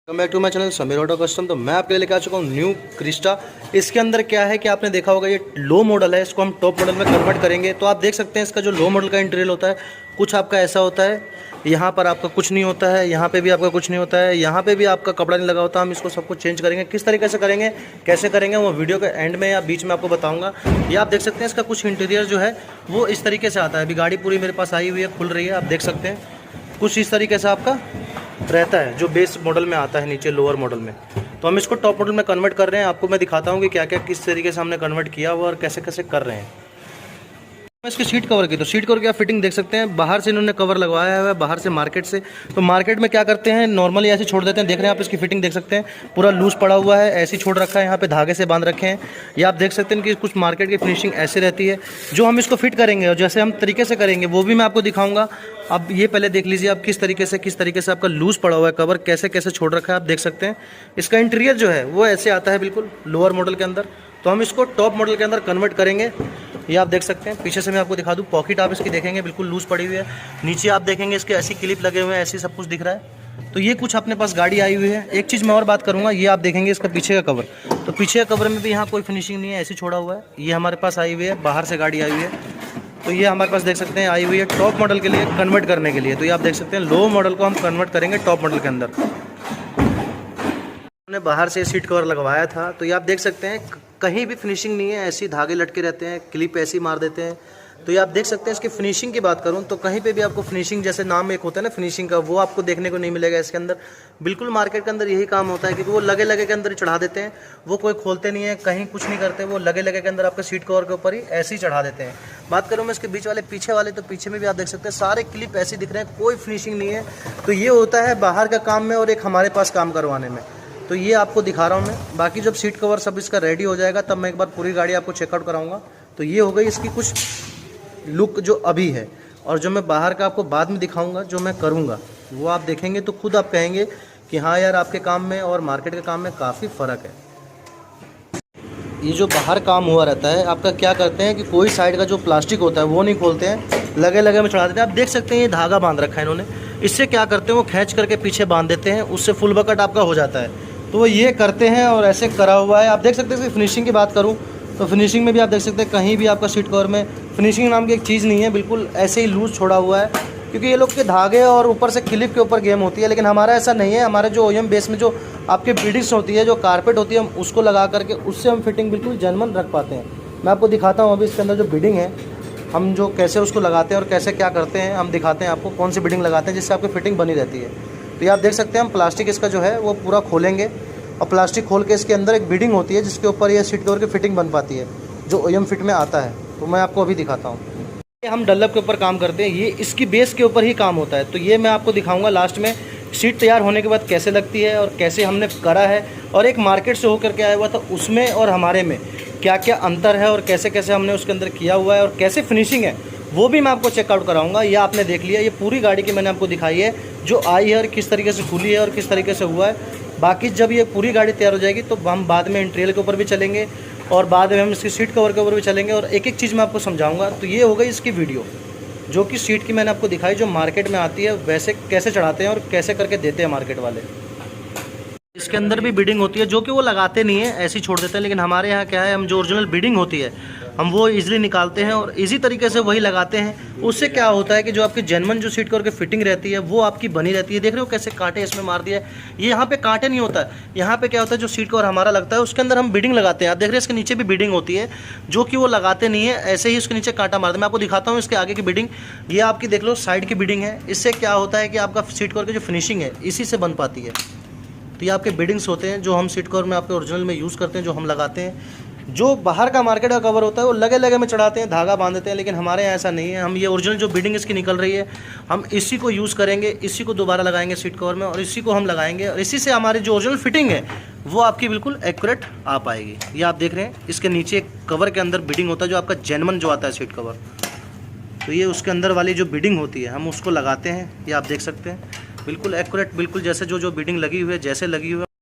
Welcome back to my channel Sameer auto custom. तो मैं आपके लिए लेकर आ चुका हूँ न्यू क्रिस्टा। इसके अंदर क्या है कि आपने देखा होगा ये लो मॉडल है, इसको हम टॉप मॉडल में कन्वर्ट करेंगे। तो आप देख सकते हैं इसका जो लो मॉडल का इंटीरियर होता है कुछ आपका ऐसा होता है। यहाँ पर आपका कुछ नहीं होता है, यहाँ पे भी आपका कुछ नहीं होता है, यहाँ पे भी आपका कपड़ा नहीं लगा होता। हम इसको सब कुछ चेंज करेंगे। किस तरीके से करेंगे, कैसे करेंगे, वो वीडियो के एंड में या बीच में आपको बताऊँगा। ये आप देख सकते हैं इसका कुछ इंटीरियर जो है वो इस तरीके से आता है। अभी गाड़ी पूरी मेरे पास आई हुई है, खुल रही है, आप देख सकते हैं कुछ इस तरीके से आपका रहता है जो बेस मॉडल में आता है नीचे लोअर मॉडल में। तो हम इसको टॉप मॉडल में कन्वर्ट कर रहे हैं। आपको मैं दिखाता हूँ कि क्या क्या किस तरीके से हमने कन्वर्ट किया हुआ और कैसे कैसे कर रहे हैं। इसकी सीट कवर की, तो सीट कवर की आप फिटिंग देख सकते हैं। बाहर से इन्होंने कवर लगवाया हुआ है, बाहर से मार्केट से। तो मार्केट में क्या करते हैं, नॉर्मली ऐसे छोड़ देते हैं। देख रहे हैं आप इसकी फिटिंग देख सकते हैं, पूरा लूज पड़ा हुआ है, ऐसे ही छोड़ रखा है, यहाँ पे धागे से बांध रखे हैं। ये आप देख सकते हैं कि कुछ मार्केट की फिनिशिंग ऐसे रहती है। जो हम इसको फिट करेंगे और जैसे हम तरीके से करेंगे वो भी मैं आपको दिखाऊंगा। अब ये पहले देख लीजिए आप किस तरीके से आपका लूज पड़ा हुआ है कवर, कैसे कैसे छोड़ रखा है आप देख सकते हैं। इसका इंटीरियर जो है वो ऐसे आता है बिल्कुल लोअर मॉडल के अंदर। तो हम इसको टॉप मॉडल के अंदर कन्वर्ट करेंगे। ये आप देख सकते हैं, पीछे से मैं आपको दिखा दूं, पॉकेट आप इसकी देखेंगे बिल्कुल लूज पड़ी हुई है। नीचे आप देखेंगे इसके ऐसी क्लिप लगे हुए हैं, ऐसी सब कुछ दिख रहा है। तो ये कुछ अपने पास गाड़ी आई हुई है। एक चीज़ मैं और बात करूंगा, ये आप देखेंगे इसका पीछे का कवर। तो पीछे का कवर में भी यहाँ कोई फिनिशिंग नहीं है, ऐसे छोड़ा हुआ है। ये हमारे पास आई हुई है, बाहर से गाड़ी आई हुई है। तो ये हमारे पास देख सकते हैं आई हुई है टॉप मॉडल के लिए कन्वर्ट करने के लिए। तो ये आप देख सकते हैं लो मॉडल को हम कन्वर्ट करेंगे टॉप मॉडल के अंदर। हमने बाहर से सीट कवर लगवाया था। तो ये आप देख सकते हैं कहीं भी फिनिशिंग नहीं है, ऐसी धागे लटके रहते हैं, क्लिप ऐसी मार देते हैं। तो ये आप देख सकते हैं इसकी फिनिशिंग की बात करूं तो कहीं पे भी आपको फिनिशिंग, जैसे नाम एक होता है ना फिनिशिंग का, वो आपको देखने को नहीं मिलेगा इसके अंदर। बिल्कुल मार्केट के अंदर यही काम होता है, क्योंकि वो लगे लगे के अंदर ही चढ़ा देते हैं। वो कोई खोलते नहीं है, कहीं कुछ नहीं करते, वो लगे लगे के अंदर आपके सीट कवर के ऊपर ही ऐसे ही चढ़ा देते हैं। बात करूँ मैं इसके बीच वाले पीछे वाले, तो पीछे में भी आप देख सकते हैं सारे क्लिप ऐसे दिख रहे हैं, कोई फिनिशिंग नहीं है। तो ये होता है बाहर का काम में और एक हमारे पास काम करवाने में। तो ये आपको दिखा रहा हूँ मैं। बाकी जब सीट कवर सब इसका रेडी हो जाएगा तब मैं एक बार पूरी गाड़ी आपको चेकआउट कराऊंगा। तो ये हो गई इसकी कुछ लुक जो अभी है, और जो मैं बाहर का आपको बाद में दिखाऊंगा, जो मैं करूंगा वो आप देखेंगे तो खुद आप कहेंगे कि हाँ यार, आपके काम में और मार्केट के काम में काफ़ी फ़र्क है। ये जो बाहर काम हुआ रहता है आपका, क्या करते हैं कि कोई साइड का जो प्लास्टिक होता है वो नहीं खोलते हैं, लगे लगे में चढ़ा देते हैं। आप देख सकते हैं ये धागा बांध रखा है इन्होंने। इससे क्या करते हैं, वो खींच करके पीछे बांध देते हैं, उससे फुल बकट आपका हो जाता है। तो वो ये करते हैं और ऐसे करा हुआ है। आप देख सकते हैं फिनिशिंग की बात करूँ तो फिनिशिंग में भी आप देख सकते हैं कहीं भी आपका सीट कवर में फिनिशिंग नाम की एक चीज़ नहीं है, बिल्कुल ऐसे ही लूज छोड़ा हुआ है। क्योंकि ये लोग के धागे और ऊपर से क्लिप के ऊपर गेम होती है, लेकिन हमारा ऐसा नहीं है। हमारे जो ओएम बेस में जो आपके बीडिंग्स होती है, जो कारपेट होती है, हम उसको लगा करके उससे हम फिटिंग बिल्कुल जेन्युइन रख पाते हैं। मैं आपको दिखाता हूँ अभी इसके अंदर जो बिडिंग है, हम जो कैसे उसको लगाते हैं और कैसे क्या करते हैं हम दिखाते हैं आपको, कौन सी बिडिंग लगाते हैं जिससे आपकी फिटिंग बनी रहती है। तो ये आप देख सकते हैं हम प्लास्टिक इसका जो है वो पूरा खोलेंगे, और प्लास्टिक खोल के इसके अंदर एक बिडिंग होती है जिसके ऊपर ये सीट कवर की फिटिंग बन पाती है, जो ओएम फिट में आता है। तो मैं आपको अभी दिखाता हूँ। हम डल्लप के ऊपर काम करते हैं, ये इसकी बेस के ऊपर ही काम होता है। तो ये मैं आपको दिखाऊंगा लास्ट में सीट तैयार होने के बाद कैसे लगती है और कैसे हमने करा है, और एक मार्केट से होकर के आया हुआ था उसमें और हमारे में क्या क्या अंतर है, और कैसे कैसे हमने उसके अंदर किया हुआ है, और कैसे फिनिशिंग है वो भी मैं आपको चेकआउट कराऊंगा। ये आपने देख लिया, ये पूरी गाड़ी की मैंने आपको दिखाई है जो आई है और किस तरीके से खुली है और किस तरीके से हुआ है। बाकी जब ये पूरी गाड़ी तैयार हो जाएगी तो हम बाद में इंटीरियर के ऊपर भी चलेंगे और बाद में हम इसकी सीट कवर के ऊपर भी चलेंगे, और एक एक चीज़ मैं आपको समझाऊंगा। तो ये हो गई इसकी वीडियो, जो कि सीट की मैंने आपको दिखाई, जो मार्केट में आती है वैसे कैसे चढ़ाते हैं और कैसे करके देते हैं मार्केट वाले। इसके अंदर भी बिडिंग होती है, जो कि वो लगाते नहीं है, ऐसे ही छोड़ देते हैं। लेकिन हमारे यहाँ क्या है, हम जो ओरिजिनल बिडिंग होती है हम वो इजीली निकालते हैं और इजी तरीके से वही लगाते हैं। उससे क्या होता है कि जो आपकी जेन्युइन जो सीट कवर की फिटिंग रहती है वो आपकी बनी रहती है। देख रहे हो कैसे कांटे इसमें मार दिया है। ये यहाँ पे कांटे नहीं होता है, यहाँ पे क्या होता है, जो सीट कवर हमारा लगता है उसके अंदर हम बिडिंग लगाते हैं। आप देख रहे हैं इसके नीचे भी बिडिंग होती है, जो कि वो लगाते नहीं है, ऐसे ही उसके नीचे कांटा मारते हैं। मैं आपको दिखाता हूँ इसके आगे की बिडिंग। ये आपकी देख लो साइड की बिडिंग है। इससे क्या होता है कि आपका सीट कवर की जो फिनिशिंग है इसी से बन पाती है। तो ये आपके बिडिंग्स होते हैं जो हम सीट कवर में आपके ओरिजिनल में यूज़ करते हैं, जो हम लगाते हैं। जो बाहर का मार्केट का कवर होता है वो लगे लगे में चढ़ाते हैं, धागा बांध देते हैं, लेकिन हमारे यहाँ ऐसा नहीं है। हम ये ओरिजिनल जो बिडिंग इसकी निकल रही है हम इसी को यूज़ करेंगे, इसी को दोबारा लगाएंगे सीट कवर में, और इसी को हम लगाएंगे, और इसी से हमारी जो ओरिजिनल फिटिंग है वो आपकी बिल्कुल एक्यूरेट आ पाएगी। ये आप देख रहे हैं इसके नीचे कवर के अंदर बिडिंग होता है, जो आपका जेन्युइन जो आता है सीट कवर। तो ये उसके अंदर वाली जो बिडिंग होती है हम उसको लगाते हैं। ये आप देख सकते हैं बिल्कुल एक्यूरेट, बिल्कुल जैसे जो बिडिंग लगी हुई है जैसे लगी हुई है।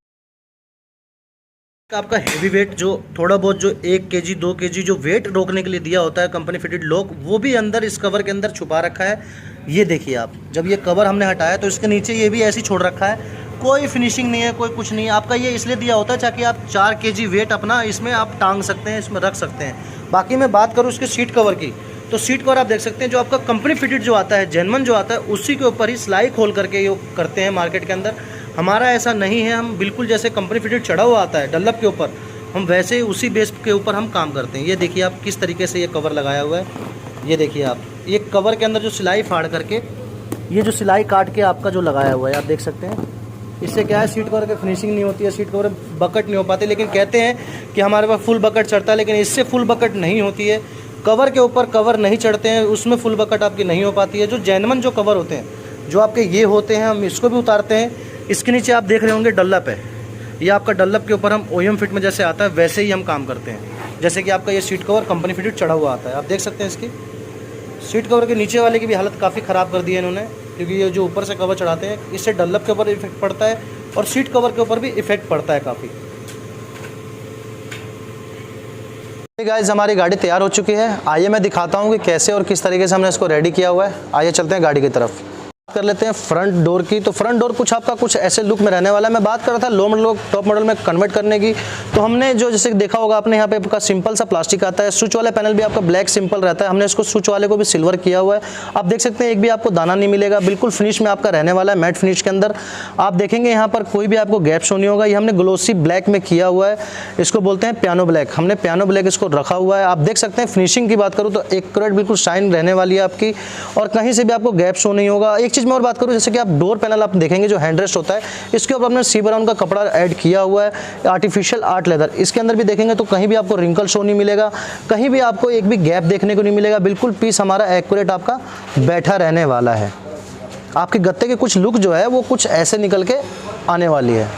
आपका हेवी वेट जो थोड़ा बहुत जो 1 केजी 2 केजी जो वेट रोकने के लिए दिया होता है कंपनी फिटेड लॉक, वो भी अंदर इस कवर के अंदर छुपा रखा है। ये देखिए आप, जब ये कवर हमने हटाया तो इसके नीचे ये भी ऐसे ही छोड़ रखा है, कोई फिनिशिंग नहीं है, कोई कुछ नहीं है। आपका ये इसलिए दिया होता है ताकि आप 4 kg वेट अपना इसमें आप टांग सकते हैं, इसमें रख सकते हैं। बाकी मैं बात करूँ इसके सीट कवर की, तो सीट कवर आप देख सकते हैं जो आपका कंपनी फिटेड जो आता है, जेन्युइन जो आता है, उसी के ऊपर ही सिलाई खोल करके ये करते हैं मार्केट के अंदर। हमारा ऐसा नहीं है, हम बिल्कुल जैसे कंपनी फिटेड चढ़ा हुआ आता है डल्लप के ऊपर, हम वैसे ही उसी बेस के ऊपर हम काम करते हैं। ये देखिए आप किस तरीके से ये कवर लगाया हुआ है। ये देखिए आप, ये कवर के अंदर जो सिलाई फाड़ करके, ये जो सिलाई काट के आपका जो लगाया हुआ है, आप देख सकते हैं। इससे क्या है, सीट कवर की फिनिशिंग नहीं होती है, सीट कवर बकट नहीं हो पाते। लेकिन कहते हैं कि हमारे पास फुल बकट चढ़ता है, लेकिन इससे फुल बकट नहीं होती है। कवर के ऊपर कवर नहीं चढ़ते हैं, उसमें फुल बकट आपकी नहीं हो पाती है। जो जेन्युइन जो कवर होते हैं, जो आपके ये होते हैं, हम इसको भी उतारते हैं। इसके नीचे आप देख रहे होंगे डल्लप है, ये आपका डल्लप के ऊपर हम OEM फिट में जैसे आता है वैसे ही हम काम करते हैं। जैसे कि आपका ये सीट कवर कंपनी फिटेड चढ़ा हुआ आता है, आप देख सकते हैं। इसकी सीट कवर के नीचे वाले की भी हालत काफ़ी ख़राब कर दी है इन्होंने, क्योंकि ये जो ऊपर से कवर चढ़ाते हैं, इससे डल्लप के ऊपर इफेक्ट पड़ता है और सीट कवर के ऊपर भी इफेक्ट पड़ता है काफ़ी। गाइस, हमारी गाड़ी तैयार हो चुकी है। आइए मैं दिखाता हूँ कि कैसे और किस तरीके से हमने इसको रेडी किया हुआ है। आइए चलते हैं गाड़ी की तरफ। कर लेते हैं फ्रंट डोर की। तो फ्रंट डोर कुछ आपका कुछ ऐसे लुक में रहने वाला है। मैं बात कर रहा था लो मॉडल को टॉप मॉडल में कन्वर्ट करने की, तो हमने जो जैसे देखा होगा आपने, यहाँ पे आपका सिंपल सा प्लास्टिक आता है। स्विच वाला पैनल भी आपका ब्लैक सिंपल रहता है, हमने इसको स्विच वाले को भी सिल्वर किया हुआ है। आप देख सकते हैं एक भी आपको दाना नहीं मिलेगा, बिल्कुल फिनिश में आपका रहने वाला है, मैट फिनिश के अंदर। आप देखेंगे यहाँ पर कोई भी आपको गैप शो नहीं होगा। ये हमने ग्लोसी ब्लैक में किया हुआ है, इसको बोलते हैं पियानो ब्लैक। हमने पियानो ब्लैक इसको रखा हुआ है। आप देख सकते हैं फिनिशिंग की बात करूँ तो एक्यूरेट बिल्कुल शाइन रहने वाली है आपकी, और कहीं से भी आपको गैप शो नहीं होगा। एक चीज़ मैं और बात करूँ, जैसे कि आप डोर पैनल आप देखेंगे जो हैंडरेस्ट होता है, इसके ऊपर हमने सी ब्राउन का कपड़ा ऐड किया हुआ है, आर्टिफिशियल आर्ट लेदर। इसके अंदर भी देखेंगे तो कहीं भी आपको रिंकल शो नहीं मिलेगा, कहीं भी आपको एक भी गैप देखने को नहीं मिलेगा। बिल्कुल पीस हमारा एक्यूरेट आपका बैठा रहने वाला है। आपके गत्ते के कुछ लुक जो है वो कुछ ऐसे निकल के आने वाली है।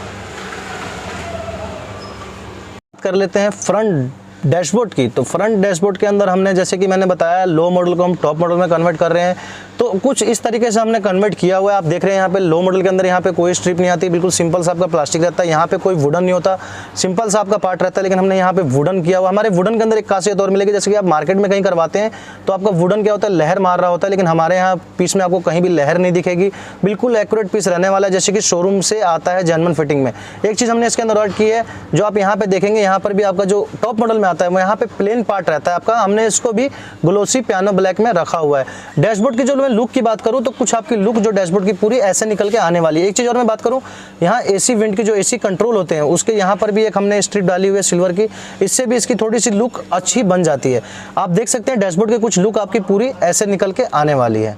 कर लेते हैं फ्रंट डैशबोर्ड की। तो फ्रंट डैशबोर्ड के अंदर हमने, जैसे कि मैंने बताया, लो मॉडल को हम टॉप मॉडल में कन्वर्ट कर रहे हैं, तो कुछ इस तरीके से हमने कन्वर्ट किया हुआ है। आप देख रहे हैं यहाँ पे लो मॉडल के अंदर यहाँ पे कोई स्ट्रिप नहीं आती, बिल्कुल सिंपल सा आपका प्लास्टिक रहता है। यहाँ पे कोई वुडन नहीं होता, सिंपल सा आपका पार्ट रहता है, लेकिन हमने यहाँ पे वुडन किया हुआ। हमारे वुडन के अंदर एक खासियत और मिलेगी, जैसे कि आप मार्केट में कहीं करवाते हैं तो आपका वुडन क्या होता है, लहर मार रहा होता है, लेकिन हमारे यहाँ पीस में आपको कहीं भी लहर नहीं दिखेगी, बिल्कुल एक्यूरेट पीस रहने वाला है, जैसे कि शोरूम से आता है जेन्युइन फिटिंग में। एक चीज़ हमने इसके अंदर ऐड की है, जो आप यहाँ पे देखेंगे, यहाँ पर भी आपका जो टॉप मॉडल में आता है वो यहाँ पे प्लेन पार्ट रहता है आपका, हमने इसको भी ग्लोसी पियानो ब्लैक में रखा हुआ है। डैशबोर्ड की जो मैं लुक की बात करूँ तो कुछ आपकी लुक जो डैशबोर्ड की पूरी ऐसे निकल के आने वाली है। एक चीज़ और मैं बात करूँ, यहाँ AC विंड की जो AC कंट्रोल होते हैं उसके यहाँ पर भी एक हमने स्ट्रिप डाली हुई है सिल्वर की, इससे भी इसकी थोड़ी सी लुक अच्छी बन जाती है। आप देख सकते हैं डैशबोर्ड की कुछ लुक आपकी पूरी ऐसे निकल के आने वाली है।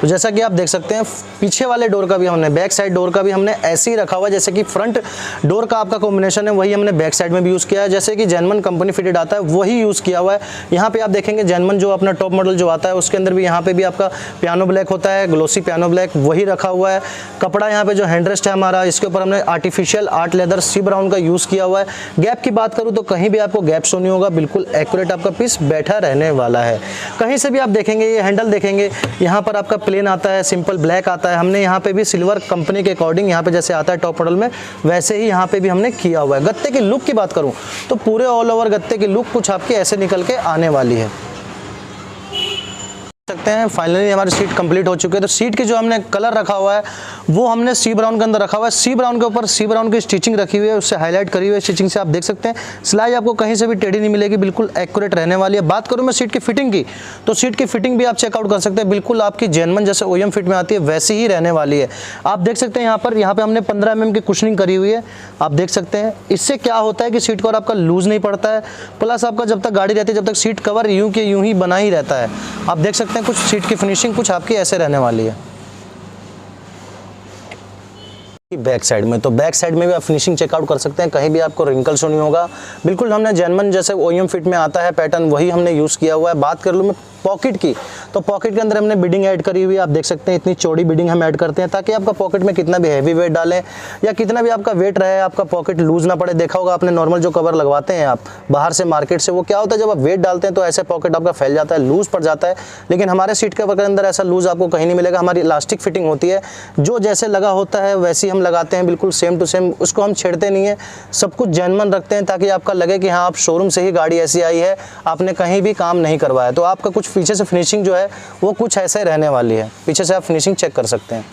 तो जैसा कि आप देख सकते हैं पीछे वाले डोर का भी हमने, बैक साइड डोर का भी हमने ऐसे ही रखा हुआ है, जैसे कि फ्रंट डोर का आपका कॉम्बिनेशन है वही हमने बैक साइड में भी यूज़ किया है, जैसे कि जेन्युइन कंपनी फिटेड आता है वही यूज़ किया हुआ है। यहाँ पे आप देखेंगे जेन्युइन जो अपना टॉप मॉडल जो आता है उसके अंदर भी यहाँ पे भी आपका पियानो ब्लैक होता है, ग्लोसी पियानो ब्लैक वही रखा हुआ है। कपड़ा यहाँ पे जो हैंडरेस्ट है हमारा, इसके ऊपर हमने आर्टिफिशियल आर्ट लेदर सी ब्राउन का यूज़ किया हुआ है। गैप की बात करूँ तो कहीं भी आपको गैप शो नहीं होगा, बिल्कुल एक्यूरेट आपका पीस बैठा रहने वाला है। कहीं से भी आप देखेंगे, ये हैंडल देखेंगे, यहाँ पर आपका प्लेन आता है, सिंपल ब्लैक आता है। हमने यहाँ पे भी सिल्वर कंपनी के अकॉर्डिंग यहाँ पे जैसे आता है टॉप मॉडल में वैसे ही यहाँ पे भी हमने किया हुआ है। गत्ते की लुक की बात करूँ तो पूरे ऑल ओवर गत्ते की लुक कुछ आपकी ऐसे निकल के आने वाली है। सकते हैं फाइनली हमारी सीट कंप्लीट हो चुकी है। तो सीट की जो हमने कलर रखा हुआ है वो हमने सी ब्राउन के अंदर रखा हुआ है। सी ब्राउन के ऊपर सी ब्राउन की स्टिचिंग रखी हुई है, उससे हाईलाइट करी हुई है स्टिचिंग से। आप देख सकते हैं सिलाई आपको कहीं से भी टेढ़ी नहीं मिलेगी, बिल्कुल एक्यूरेट रहने वाली है। बात करूं मैं सीट की फिटिंग की, तो सीट की फिटिंग भी आप चेकआउट कर सकते हैं, बिल्कुल आपकी जेन्युइन जैसे OEM फिट में आती है वैसी ही रहने वाली है। आप देख सकते हैं यहाँ पे हमने 15 mm की कुशनिंग करी हुई है, आप देख सकते हैं। इससे क्या होता है कि सीट कवर आपका लूज नहीं पड़ता है, प्लस आपका जब तक गाड़ी रहती है जब तक सीट कवर यूं के यूं ही बना ही रहता है। आप देख सकते हैं कुछ सीट की फिनिशिंग कुछ आपकी ऐसे रहने वाली है। बैक साइड में, तो बैक साइड में भी आप फिनिशिंग चेकआउट कर सकते हैं, कहीं भी आपको रिंकल शो नहीं होगा, बिल्कुल हमने जेन्युइन जैसे OEM फिट में आता है पैटर्न वही हमने यूज़ किया हुआ है। बात कर लूँ मैं पॉकेट की, तो पॉकेट के अंदर हमने बिडिंग ऐड करी हुई है। आप देख सकते हैं इतनी चौड़ी बिडिंग हम ऐड करते हैं ताकि आपका पॉकेट में कितना भी हैवी वेट डालें या कितना भी आपका वेट रहे, आपका पॉकेट लूज ना पड़े। देखा होगा आपने नॉर्मल जो कवर लगवाते हैं आप बाहर से मार्केट से, वो क्या होता है जब आप वेट डालते हैं तो ऐसे पॉकेट आपका फैल जाता है, लूज पड़ जाता है। लेकिन हमारे सीट कवर के अंदर ऐसा लूज आपको कहीं नहीं मिलेगा। हमारी इलास्टिक फिटिंग होती है, जो जैसे लगा होता है वैसे ही हम लगाते हैं, बिल्कुल सेम टू सेम, उसको हम छेड़ते नहीं है, सब कुछ जेन्युइन रखते हैं ताकि आपका लगे कि हाँ आप शोरूम से ही गाड़ी ऐसी आई है, आपने कहीं भी काम नहीं करवाया। तो आपका कुछ पीछे से फिनिशिंग जो है वो कुछ ऐसे रहने वाली है। पीछे से आप फिनिशिंग चेक कर सकते हैं।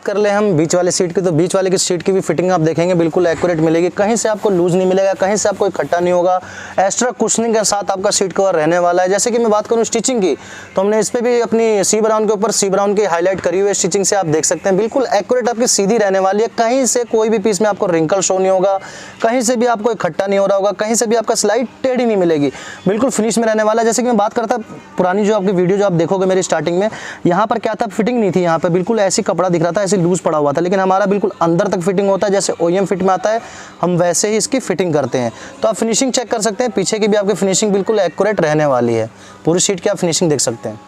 कर ले हम बीच वाले सीट की, तो बीच वाले की सीट की भी फिटिंग आप देखेंगे बिल्कुल एक्यूरेट मिलेगी, कहीं से आपको लूज नहीं मिलेगा, कहीं से आपको इकट्ठा नहीं होगा। एक्स्ट्रा कुशनिंग के साथ आपका सीट कवर रहने वाला है। जैसे कि मैं बात करूं स्टिचिंग की, तो हमने इस पर भी अपनी सी ब्राउन के ऊपर सी ब्राउन की हाईलाइट करी हुई है स्टिचिंग से, आप देख सकते हैं बिल्कुल एक्यूरेट आपकी सीधी रहने वाली है। कहीं से कोई भी पीस में आपको रिंकल शो नहीं होगा, कहीं से भी आपको इकट्ठा नहीं हो रहा होगा, कहीं से भी आपका स्लाइड टेढ़ी नहीं मिलेगी, बिल्कुल फिनिश में रहने वाला है। जैसे कि मैं बात करता पुरानी जो आपकी वीडियो जो आप देखोगे मेरी स्टार्टिंग में, यहाँ पर क्या था, फिटिंग नहीं थी, यहाँ पर बिल्कुल ऐसी कपड़ा दिख रहा था, ऐसे लूज पड़ा हुआ था, लेकिन हमारा बिल्कुल अंदर तक फिटिंग होता है। जैसे OEM फिट में आता है हम वैसे ही इसकी फिटिंग करते हैं। तो आप फिनिशिंग चेक कर सकते हैं, पीछे की भी आपकी फिनिशिंग बिल्कुल एक्यूरेट रहने वाली है। पूरी सीट की आप फिनिशिंग देख सकते हैं।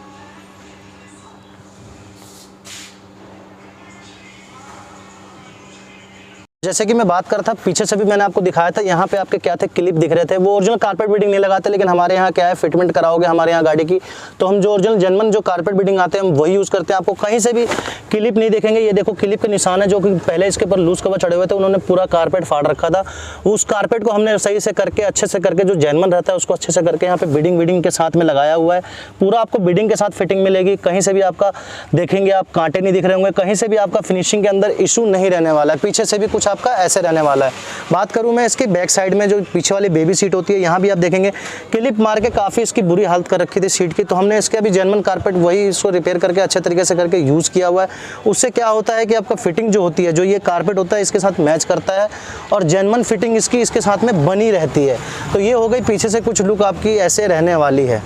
जैसे कि मैं बात कर था पीछे से भी मैंने आपको दिखाया था, यहाँ पे आपके क्या थे, क्लिप दिख रहे थे, वो ओरिजिनल कारपेट बीडिंग नहीं लगाते, लेकिन हमारे यहाँ क्या है, फिटमेंट कराओगे हमारे यहाँ गाड़ी की तो हम जो ओरिजिनल जेन्युइन जो कारपेट बीडिंग आते हैं हम वही यूज़ करते हैं। आपको कहीं से भी क्लिप नहीं देखेंगे। ये देखो क्लिप के निशान है, जो कि पहले इसके ऊपर लूज कवर चढ़े हुए थे, उन्होंने पूरा कारपेट फाड़ रखा था। उस कारपेट को हमने सही से करके अच्छे से करके जो जेन्युइन रहता है उसको अच्छे से करके यहाँ पे बीडिंग के साथ में लगाया हुआ है। पूरा आपको बीडिंग के साथ फिटिंग मिलेगी, कहीं से भी आपका देखेंगे आप कांटे नहीं दिख रहे होंगे, कहीं से भी आपका फिनिशिंग के अंदर इशू नहीं रहने वाला है। पीछे से भी कुछ आपका ऐसे रहने वाला है। बात करूं मैं इसके बैक साइड में, जो पीछे वाली बेबी सीट होती है, यहाँ भी आप देखेंगे क्लिप मार के काफ़ी इसकी बुरी हालत कर रखी थी सीट की, तो हमने इसके अभी जेन्युइन कारपेट वही इसको रिपेयर करके अच्छे तरीके से करके यूज़ किया हुआ है। उससे क्या होता है कि आपका फिटिंग जो होती है, जो ये कारपेट होता है इसके साथ मैच करता है और जेन्युइन फिटिंग इसकी इसके साथ में बनी रहती है। तो ये हो गई पीछे से कुछ लुक आपकी ऐसे रहने वाली है।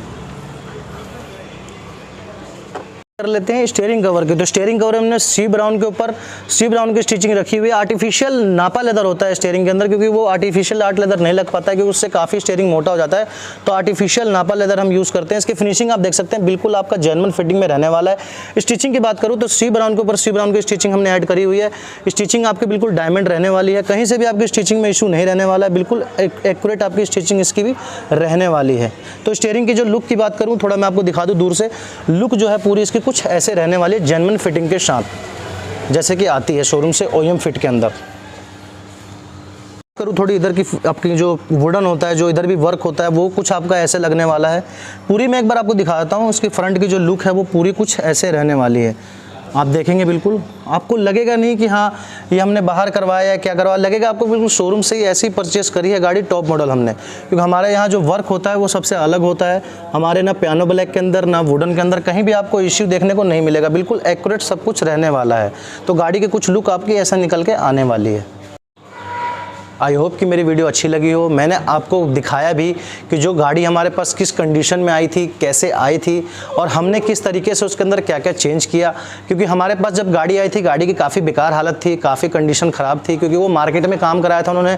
कर लेते हैं स्टीयरिंग कवर की, तो स्टीयरिंग कवर हमने सी ब्राउन के ऊपर सी ब्राउन की स्टिचिंग रखी हुई है। आर्टिफिशियल नापा लेदर होता है स्टीयरिंग के अंदर, क्योंकि वो आर्टिफिशियल आर्ट लेदर नहीं लग पाता है, क्योंकि उससे काफ़ी स्टीयरिंग मोटा हो जाता है। तो आर्टिफिशियल नापा लेदर हम यूज़ करते हैं। इसकी फिनिशिंग आप देख सकते हैं बिल्कुल आपका जेन्युइन फिटिंग में रहने वाला है। स्टिचिंग की बात करूँ तो सी ब्राउन के ऊपर सी ब्राउन की स्टिचिंग हमने ऐड करी हुई है। स्टिचिंग आपकी बिल्कुल डायमंड रहने वाली है, कहीं से भी आपकी स्टिचिंग में इशू नहीं रहने वाला है, बिल्कुल एक्यूरेट आपकी स्टिचिंग इसकी भी रहने वाली है। तो स्टीयरिंग की जो लुक की बात करूँ, थोड़ा मैं आपको दिखा दूँ दूर से, लुक जो है पूरी इसकी कुछ ऐसे रहने वाली जेन्युइन फिटिंग के साथ, जैसे कि आती है शोरूम से OEM फिट के अंदर। करूँ थोड़ी इधर की आपकी जो वुडन होता है, जो इधर भी वर्क होता है, वो कुछ आपका ऐसे लगने वाला है। पूरी मैं एक बार आपको दिखाता हूँ, उसकी फ्रंट की जो लुक है वो पूरी कुछ ऐसे रहने वाली है। आप देखेंगे बिल्कुल आपको लगेगा नहीं कि हाँ ये हमने बाहर करवाया है क्या करवाया, लगेगा आपको बिल्कुल शोरूम से ही ऐसी परचेस करी है गाड़ी, टॉप मॉडल हमने। क्योंकि हमारे यहाँ जो वर्क होता है वो सबसे अलग होता है। हमारे ना पियानो ब्लैक के अंदर ना वुडन के अंदर कहीं भी आपको इश्यू देखने को नहीं मिलेगा, बिल्कुल एक्यूरेट सब कुछ रहने वाला है। तो गाड़ी की कुछ लुक आपकी ऐसा निकल के आने वाली है। आई होप कि मेरी वीडियो अच्छी लगी हो। मैंने आपको दिखाया भी कि जो गाड़ी हमारे पास किस कंडीशन में आई थी, कैसे आई थी और हमने किस तरीके से उसके अंदर क्या क्या चेंज किया। क्योंकि हमारे पास जब गाड़ी आई थी, गाड़ी की काफ़ी बेकार हालत थी, काफ़ी कंडीशन ख़राब थी, क्योंकि वो मार्केट में काम कराया था उन्होंने,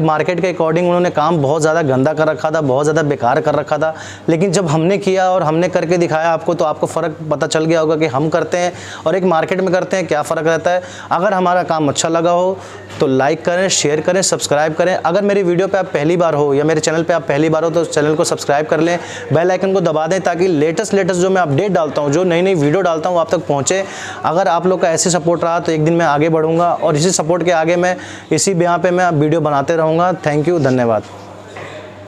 मार्केट के अकॉर्डिंग उन्होंने काम बहुत ज़्यादा गंदा कर रखा था, बहुत ज़्यादा बेकार कर रखा था। लेकिन जब हमने किया और हमने करके दिखाया आपको, तो आपको फ़र्क पता चल गया होगा कि हम करते हैं और एक मार्केट में करते हैं क्या फ़र्क रहता है। अगर हमारा काम अच्छा लगा हो तो लाइक करें, शेयर करें, सब्सक्राइब करें। अगर मेरी वीडियो पे आप पहली बार हो या मेरे चैनल पे आप पहली बार हो तो चैनल को सब्सक्राइब कर लें, बेल आइकन को दबा दें, ताकि लेटेस्ट जो मैं अपडेट डालता हूँ, जो नई नई वीडियो डालता हूँ आप तक पहुँचे। अगर आप लोग का ऐसे सपोर्ट रहा तो एक दिन मैं आगे बढ़ूँगा और इसी सपोर्ट के आगे मैं इसी यहाँ पे मैं वीडियो बनाते रहूँगा। थैंक यू, धन्यवाद।